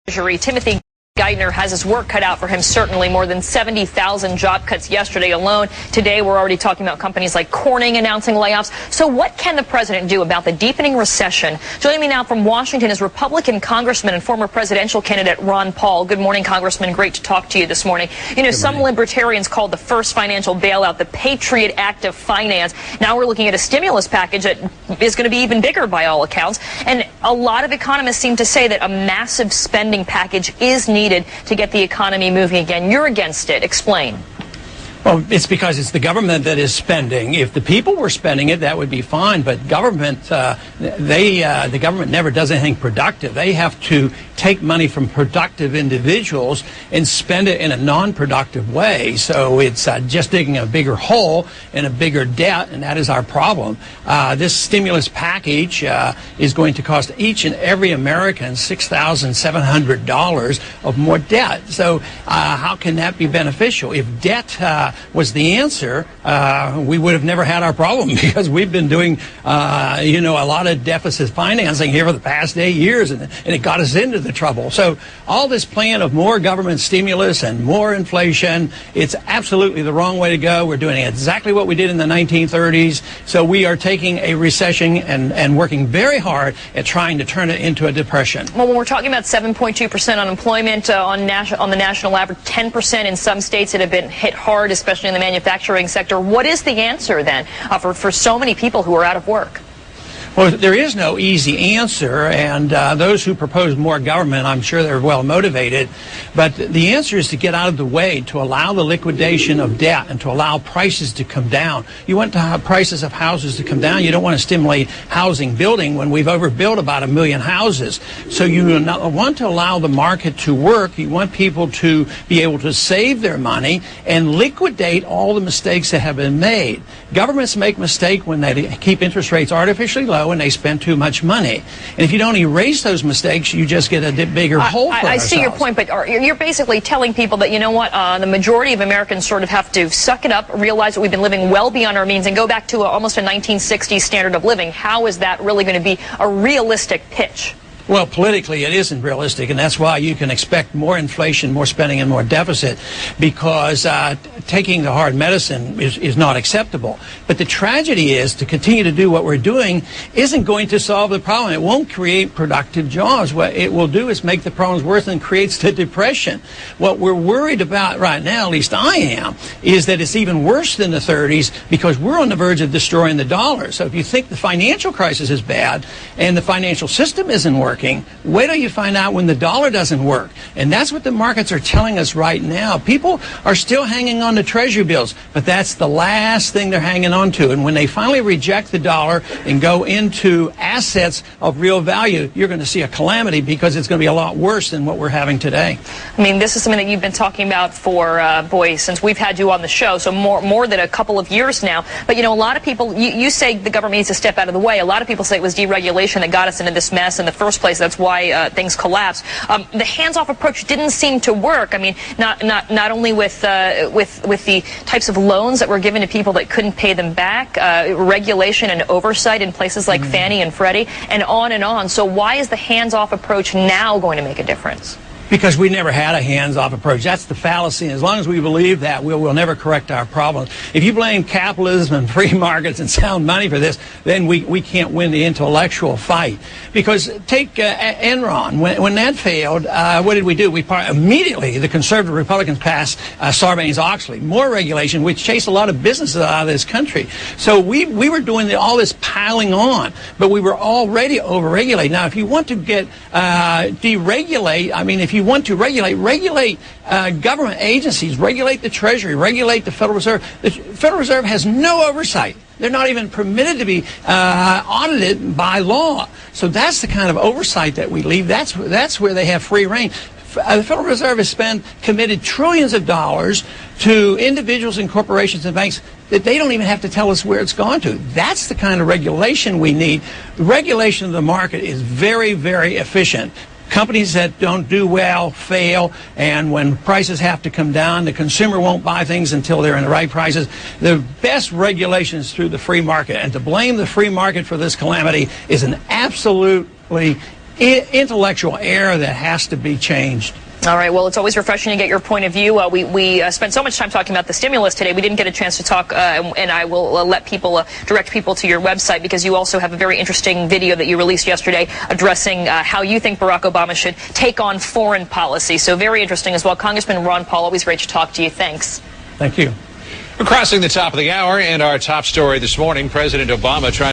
Treasury, Timothy Geithner has his work cut out for him, certainly. More than 70,000 job cuts yesterday alone. Today, we're already talking about companies like Corning announcing layoffs. So what can the president do about the deepening recession? Joining me now from Washington is Republican Congressman and former presidential candidate Ron Paul. Good morning, Congressman. Great to talk to you this morning. You know, some libertarians called the first financial bailout the Patriot Act of Finance. Now we're looking at a stimulus package that is going to be even bigger by all accounts. And a lot of economists seem to say that a massive spending package is needed to get the economy moving again. You're against it. Explain. Well, it's because it's the government that is spending. If the people were spending it, that would be fine. But government, the government never does anything productive. They have to take money from productive individuals and spend it in a non-productive way. So it's just digging a bigger hole and a bigger debt, and that is our problem. This stimulus package is going to cost each and every American $6,700 of more debt. So how can that be beneficial? If debt was the answer, we would have never had our problem, because we've been doing, a lot of deficit financing here for the past 8 years, and it got us into the trouble. So all this plan of more government stimulus and more inflation, it's absolutely the wrong way to go. We're doing exactly what we did in the 1930s. So we are taking a recession and working very hard at trying to turn it into a depression. Well, when we're talking about 7.2% unemployment on the national average, 10% in some states that have been hit hard, especially in the manufacturing sector, what is the answer then for so many people who are out of work? Well, there is no easy answer, and those who propose more government, I'm sure they're well motivated. But the answer is to get out of the way, to allow the liquidation of debt and to allow prices to come down. You want to have prices of houses to come down. You don't want to stimulate housing building when we've overbuilt about 1 million houses. So you want to allow the market to work. You want people to be able to save their money and liquidate all the mistakes that have been made. Governments make mistakes when they keep interest rates artificially low and they spend too much money. And if you don't erase those mistakes, you just get a bigger hole for ourselves. I see your point, but you're basically telling people that, you know what, the majority of Americans sort of have to suck it up, realize that we've been living well beyond our means, and go back to almost a 1960s standard of living. How is that really going to be a realistic pitch? Well, politically, it isn't realistic, and that's why you can expect more inflation, more spending, and more deficit, because taking the hard medicine is not acceptable. But the tragedy is to continue to do what we're doing isn't going to solve the problem. It won't create productive jobs. What it will do is make the problems worse and creates the depression. What we're worried about right now, at least I am, is that it's even worse than the 30s, because we're on the verge of destroying the dollar. So if you think the financial crisis is bad and the financial system isn't working, wait till you find out when the dollar doesn't work. And that's what the markets are telling us right now. People are still hanging on to treasury bills, but that's the last thing they're hanging on to. And when they finally reject the dollar and go into assets of real value, you're going to see a calamity, because it's going to be a lot worse than what we're having today. I mean, this is something that you've been talking about for, since we've had you on the show, so more than a couple of years now. But, you know, a lot of people, you say the government needs to step out of the way. A lot of people say it was deregulation that got us into this mess in the first place. That's why things collapsed. The hands-off approach didn't seem to work. I mean, not only with the types of loans that were given to people that couldn't pay them back, regulation and oversight in places like Fannie and Freddie, and on and on. So why is the hands-off approach now going to make a difference? Because we never had a hands-off approach. That's the fallacy. As long as we believe that, we'll never correct our problems. If you blame capitalism and free markets and sound money for this, then we can't win the intellectual fight. Because take Enron. When that failed, what did we do? Immediately, the conservative Republicans passed Sarbanes-Oxley, more regulation, which chased a lot of businesses out of this country. So we were doing all this piling on, but we were already over-regulated. Now, if you want to get deregulate, I mean, if you want to regulate government agencies, regulate the Treasury, regulate the Federal Reserve. The Federal Reserve has no oversight. They're not even permitted to be audited by law. So that's the kind of oversight that we leave. That's where they have free reign. The Federal Reserve has committed trillions of dollars to individuals and corporations and banks that they don't even have to tell us where it's gone to. That's the kind of regulation we need. The regulation of the market is very, very efficient. Companies that don't do well fail, and when prices have to come down, the consumer won't buy things until they're in the right prices. The best regulation is through the free market, and to blame the free market for this calamity is an absolutely intellectual error that has to be changed. All right. Well, it's always refreshing to get your point of view. We spent so much time talking about the stimulus today. We didn't get a chance to talk, and I will let people direct people to your website, because you also have a very interesting video that you released yesterday addressing how you think Barack Obama should take on foreign policy. So very interesting as well. Congressman Ron Paul, always great to talk to you. Thanks. Thank you. We're crossing the top of the hour, and our top story this morning, President Obama trying